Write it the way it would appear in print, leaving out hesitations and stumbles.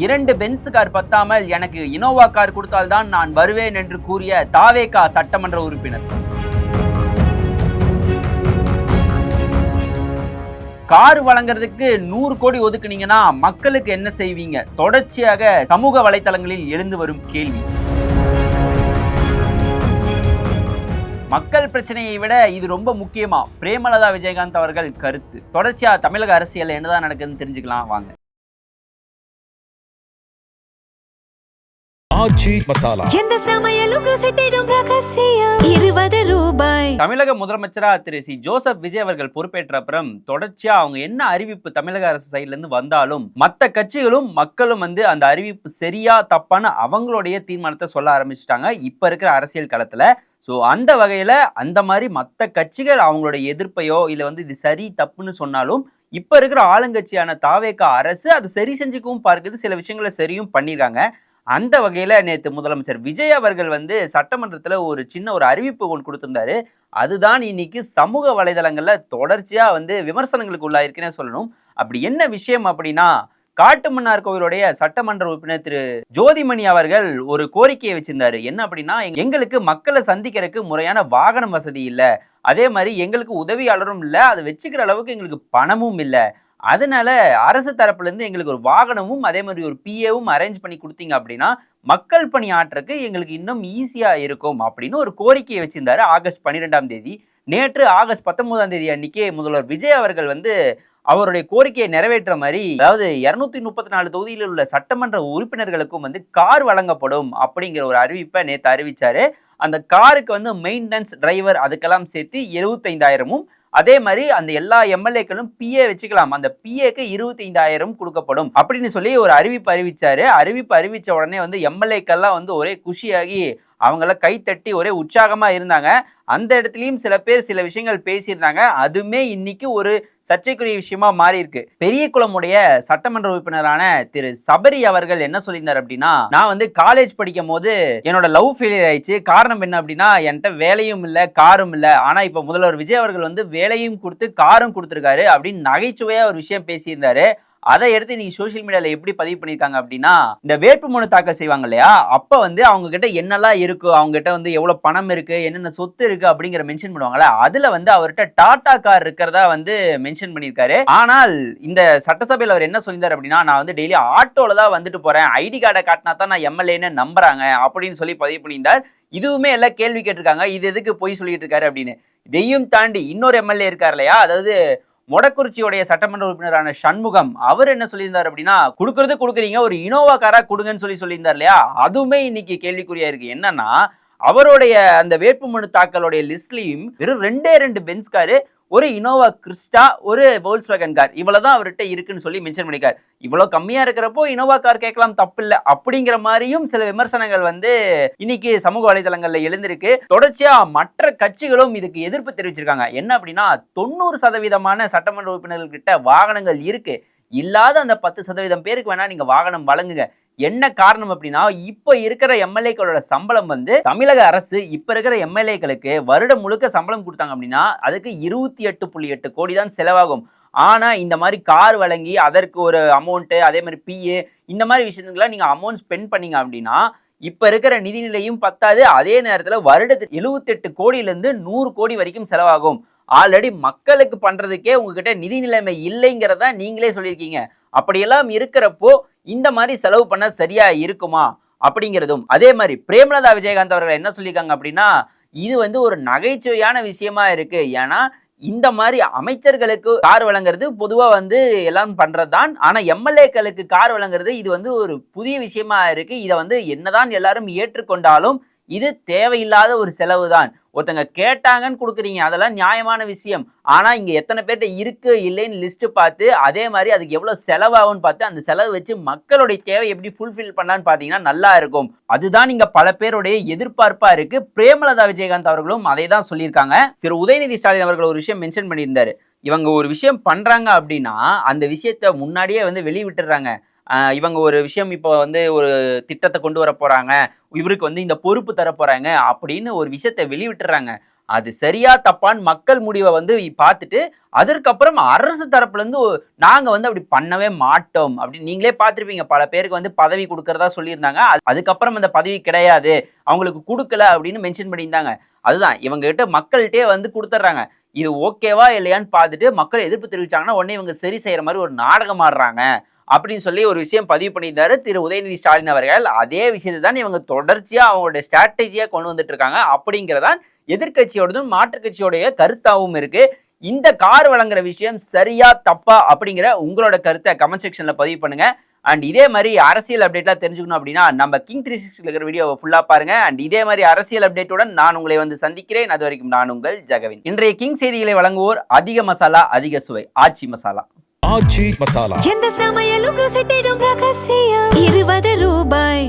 2 Benz car பத்தாமல் எனக்கு Innova car கொடுத்தால்தான் நான் வருவேன் என்று கூறிய தாவேகா சட்டமன்ற உறுப்பினர். கார் வழங்குறதுக்கு 100 கோடி ஒதுக்குனீங்கன்னா மக்களுக்கு என்ன செய்வீங்க? தொடர்ச்சியாக சமூக வலைதளங்களில் எழுந்து வரும் கேள்வி. மக்கள் பிரச்சனையை விட இது ரொம்ப முக்கியமா? பிரேமலதா விஜயகாந்த் அவர்கள் கருத்து. தொடர்ச்சியா தமிழக அரசியல் என்னதான் நடக்குதுன்னு தெரிஞ்சுக்கலாம் வாங்க. எந்த சமையலும் ருசி தேடும் ரகசியம் 20 ரூபாய். தமிழக முதலமைச்சரா திரு சி ஜோசப் விஜய் அவர்கள் பொறுப்பேற்ற அப்புறம் தொடர்ச்சியா அவங்க என்ன அறிவிப்பு தமிழக அரசு சைட்ல இருந்து வந்தாலும் மற்ற கட்சிகளும் மக்களும் அந்த அறிவிப்பு சரியா தப்பான அவங்களுடைய தீர்மானத்தை சொல்ல ஆரம்பிச்சுட்டாங்க இப்ப இருக்கிற அரசியல் களத்துல. ஸோ அந்த வகையில அந்த மாதிரி மற்ற கட்சிகள் அவங்களோட எதிர்ப்பையோ இல்லை இது சரி தப்புன்னு சொன்னாலும் இப்ப இருக்கிற ஆளுங்கட்சியான தாவேகா அரசு அது சரி செஞ்சுக்கவும் பார்க்குது, சில விஷயங்களை சரியும் பண்ணியிருக்காங்க. அந்த வகையில நேற்று முதலமைச்சர் விஜய் அவர்கள் சட்டமன்றத்தில் ஒரு சின்ன ஒரு அறிவிப்பு ஒன்று கொடுத்திருந்தாரு. அதுதான் இன்னைக்கு சமூக வலைதளங்கள்ல தொடர்ச்சியா விமர்சனங்களுக்கு உள்ளாயிருக்குன்னு சொல்லணும். அப்படி என்ன விஷயம் அப்படின்னா, காட்டுமன்னார் கோவிலுடைய சட்டமன்ற உறுப்பினர் திரு ஜோதிமணி அவர்கள் ஒரு கோரிக்கையை வச்சிருந்தாரு. என்ன அப்படின்னா, எங்களுக்கு மக்களை சந்திக்கிறதுக்கு முறையான வாகனம் வசதி இல்லை, அதே மாதிரி எங்களுக்கு உதவியாளரும் இல்லை, அதை வச்சுக்கிற அளவுக்கு எங்களுக்கு பணமும் இல்லை, அதனால அரசு தரப்புல இருந்து எங்களுக்கு ஒரு வாகனமும் அதே மாதிரி ஒரு பிஏவும் அரேஞ்ச் பண்ணி கொடுத்தீங்க அப்படின்னா மக்கள் பணி ஆற்றுறதுக்கு எங்களுக்கு இன்னும் ஈஸியா இருக்கும் அப்படின்னு ஒரு கோரிக்கையை வச்சிருந்தாரு. ஆகஸ்ட் 12ஆம் தேதி. நேற்று ஆகஸ்ட் 19ஆம் தேதி அன்னைக்கு முதல்வர் விஜய் அவர்கள் அவருடைய கோரிக்கையை நிறைவேற்ற மாதிரி, அதாவது 234 தொகுதியில் உள்ள சட்டமன்ற உறுப்பினர்களுக்கும் கார் வழங்கப்படும் அப்படிங்கிற ஒரு அறிவிப்பை நேற்று அறிவிச்சாரு. அந்த காருக்கு மெயின்டெனன்ஸ் டிரைவர் அதுக்கெல்லாம் சேர்த்து 75,000மும், அதே மாதிரி அந்த எல்லா எம்எல்ஏக்களும் பிஏ வச்சுக்கலாம், அந்த பிஏக்கு 25,000 கொடுக்கப்படும் அப்படின்னு சொல்லி ஒரு அறிவிப்பு அறிவிச்சாரு. அறிவிப்பு அறிவிச்ச உடனே எம்எல்ஏக்கெல்லாம் ஒரே குஷியாகி அவங்கள கைத்தட்டி ஒரே உற்சாகமா இருந்தாங்க. அந்த இடத்துலயும் சில பேர் சில விஷயங்கள் பேசியிருந்தாங்க. அதுவுமே இன்னைக்கு ஒரு சர்ச்சைக்குரிய விஷயமா மாறி இருக்கு. பெரியகுளமுடைய சட்டமன்ற உறுப்பினரான திரு சபரி அவர்கள் என்ன சொல்லியிருந்தார் அப்படின்னா, நான் காலேஜ் படிக்கும் போது என்னோட லவ் ஃபெயிலியர் ஆயிடுச்சு. காரணம் என்ன அப்படின்னா, என்கிட்ட வேலையும் இல்லை காரும் இல்லை, ஆனா இப்ப முதல்வர் விஜய் அவர்கள் வேலையும் கொடுத்து காரும் கொடுத்துருக்காரு அப்படின்னு நகைச்சுவையா ஒரு விஷயம் பேசியிருந்தாரு. அதை எடுத்து நீங்க சோசியல் மீடியால எப்படி பதிவு பண்ணிருக்காங்க அப்படின்னா, இந்த வேட்புமனு தாக்கல் செய்வாங்க இல்லையா, அப்ப அவங்க கிட்ட என்னெல்லாம் இருக்கு, அவங்க கிட்ட எவ்வளவு பணம் இருக்கு, என்னென்ன சொத்து இருக்கு அப்படிங்கிற மென்ஷன் பண்ணுவாங்கல்ல, அதுல அவர்கிட்ட டாடா கார் இருக்கிறதா மென்ஷன் பண்ணியிருக்காரு. ஆனால் இந்த சட்டசபையில் அவர் என்ன சொல்லியிருந்தார் அப்படின்னா, நான் டெய்லி ஆட்டோல தான் வந்துட்டு போறேன், ஐடி கார்டை காட்டினா தான் நான் எம்எல்ஏன்னு நம்புறாங்க அப்படின்னு சொல்லி பதிவு பண்ணியிருந்தார். இதுவுமே எல்லாம் கேள்வி கேட்டிருக்காங்க, இது எதுக்கு போய் சொல்லிட்டு இருக்காரு அப்படின்னு. இதையும் தாண்டி இன்னொரு எம்எல்ஏ இருக்கார் இல்லையா, அதாவது மொடக்குறிச்சியுடைய சட்டமன்ற உறுப்பினரான சண்முகம், அவர் என்ன சொல்லியிருந்தார் அப்படின்னா, கொடுக்கறது கொடுக்குறீங்க, ஒரு இனோவா காரா கொடுங்கன்னு சொல்லியிருந்தார் இல்லையா, அதுவுமே இன்னைக்கு கேள்விக்குறியா இருக்கு. என்னன்னா, அவருடைய அந்த வேட்புமனு தாக்கலுடைய லிஸ்ட்லயும் வெறும் 2 பென்ஸ் காரு, ஒரு இனோவா கிறிஸ்டா, ஒரு வோல்க்ஸ்வேகன் கார், இவ்வளவுதான் அவர்கிட்ட இருக்குன்னு சொல்லி மென்ஷன் பண்ணிருக்காரு. இவ்வளவு கம்மியா இருக்கிறப்போ இனோவா கார் கேட்கலாம், தப்பு இல்லை அப்படிங்கிற மாதிரியும் சில விமர்சனங்கள் இன்னைக்கு சமூக வலைதளங்கள்ல எழுந்திருக்கு. தொடர்ச்சியா மற்ற கட்சிகளும் இதுக்கு எதிர்ப்பு தெரிவிச்சிருக்காங்க. என்ன அப்படின்னா, 90% சட்டமன்ற உறுப்பினர்கள் கிட்ட வாகனங்கள் இருக்கு, இல்லாத அந்த 10% பேருக்கு வேணா நீங்க வாகனம் வழங்குங்க. என்ன காரணம் அப்படின்னா, இப்ப இருக்கிற எம்எல்ஏக்களோட சம்பளம் தமிழக அரசு இப்ப இருக்கிற எம்எல்ஏக்களுக்கு வருடம் முழுக்க சம்பளம் கொடுத்தாங்க அப்படின்னா அதுக்கு 28.8 கோடி தான் செலவாகும். ஆனா இந்த மாதிரி கார் வழங்கி அதற்கு ஒரு அமௌண்ட், அதே மாதிரி பிஏ, இந்த மாதிரி விஷயத்துக்குலாம் நீங்க அமௌண்ட் ஸ்பெண்ட் பண்ணீங்க அப்படின்னா இப்ப இருக்கிற நிதிநிலையும் பத்தாது. அதே நேரத்துல வருடத்துக்கு 78 கோடியிலிருந்து 100 கோடி வரைக்கும் செலவாகும். ஆல்ரெடி மக்களுக்கு பண்றதுக்கே உங்ககிட்ட நிதி நிலைமை இல்லைங்கிறத நீங்களே சொல்லியிருக்கீங்க. அப்படியெல்லாம் இருக்கிறப்போ இந்த மாதிரி செலவு பண்ண சரியா இருக்குமா அப்படிங்கிறதும், அதே மாதிரி பிரேமலதா விஜயகாந்த் அவர்கள் என்ன சொல்லியிருக்காங்க அப்படின்னா, இது ஒரு நகைச்சுவையான விஷயமா இருக்கு. ஏன்னா இந்த மாதிரி அமைச்சர்களுக்கு கார் வழங்குறது பொதுவா எல்லாம் பண்றதுதான், ஆனா எம்எல்ஏக்களுக்கு கார் வழங்குறது இது ஒரு புதிய விஷயமா இருக்கு. இதை என்னதான் எல்லாரும் ஏற்றுக்கொண்டாலும் இது தேவையில்லாத ஒரு செலவு தான். ஒருத்தங்க கேட்டாங்கன்னு கொடுக்குறீங்க, அதெல்லாம் நியாயமான விஷயம். ஆனா இங்க எத்தனை பேர்ட்ட இருக்கு இல்லைன்னு லிஸ்ட் பார்த்து அதே மாதிரி அதுக்கு எவ்வளவு செலவாகும்னு பார்த்து அந்த செலவு வச்சு மக்களுடைய தேவை எப்படி ஃபுல்ஃபில் பண்ணலான்னு பாத்தீங்கன்னா நல்லா இருக்கும். அதுதான் இங்க பல பேருடைய எதிர்பார்ப்பா இருக்கு. பிரேமலதா விஜயகாந்த் அவர்களும் அதை தான் சொல்லியிருக்காங்க. திரு உதயநிதி ஸ்டாலின் அவர்கள் ஒரு விஷயம் மென்ஷன் பண்ணியிருந்தாரு. இவங்க ஒரு விஷயம் பண்றாங்க அப்படின்னா அந்த விஷயத்த முன்னாடியே வெளிவிட்டுறாங்க. இவங்க ஒரு விஷயம் இப்போ ஒரு திட்டத்தை கொண்டு வர போறாங்க, இவருக்கு இந்த பொறுப்பு தர போறாங்க அப்படின்னு ஒரு விஷயத்தை வெளிவிட்டுறாங்க. அது சரியா தப்பான்னு மக்கள் முடிவை வந்து பார்த்துட்டு அதற்கப்புறம் அரசு தரப்புல இருந்து நாங்க வந்து அப்படி பண்ணவே மாட்டோம் அப்படின்னு நீங்களே பார்த்திருப்பீங்க. பல பேருக்கு வந்து பதவி கொடுக்கறதா சொல்லியிருந்தாங்க. அதுக்கப்புறம் அந்த பதவி கிடையாது, அவங்களுக்கு கொடுக்கல அப்படின்னு மென்ஷன் பண்ணியிருந்தாங்க. அதுதான் இவங்க கிட்ட மக்கள்கிட்டே வந்து கொடுத்துட்றாங்க. இது ஓகேவா இல்லையான்னு பார்த்துட்டு மக்கள் எதிர்ப்பு தெரிவிச்சாங்கன்னா உடனே இவங்க சரி செய்யற மாதிரி ஒரு நாடகம் ஆடுறாங்க அப்படின்னு சொல்லி ஒரு விஷயம் பதிவு பண்ணியிருந்தாரு திரு உதயநிதி ஸ்டாலின் அவர்கள். அதே விஷயத்தை தான் இவங்க தொடர்ச்சியா அவங்களுடைய ஸ்ட்ராட்டஜியா கொண்டு வந்துட்டு இருக்காங்க. அப்படிங்கிறதான் எதிர்கட்சியோடதும் மாற்றுக் கட்சியோடைய கருத்தாவும் இருக்கு. இந்த கார் வழங்குற விஷயம் சரியா தப்பா அப்படிங்கிற உங்களோட கருத்தை கமெண்ட் செக்ஷன்ல பதிவு பண்ணுங்க. அண்ட் இதே மாதிரி அரசியல் அப்டேட்லாம் தெரிஞ்சுக்கணும் அப்படின்னா நம்ம கிங் 360 இருக்கிற வீடியோவை ஃபுல்லா பாருங்க. அண்ட் இதே மாதிரி அரசியல் அப்டேட்டுடன் நான் உங்களை வந்து சந்திக்கிறேன். அது வரைக்கும் நான் உங்கள் ஜெகவின். இன்றைய கிங் செய்திகளை வழங்குவோர் அதிக மசாலா அதிக சுவை ஆச்சி மசாலா. ஆச்சி மசாலா. எந்த சமையலும் ருசி தேடும் ரகசியம் 20 ரூபாய்.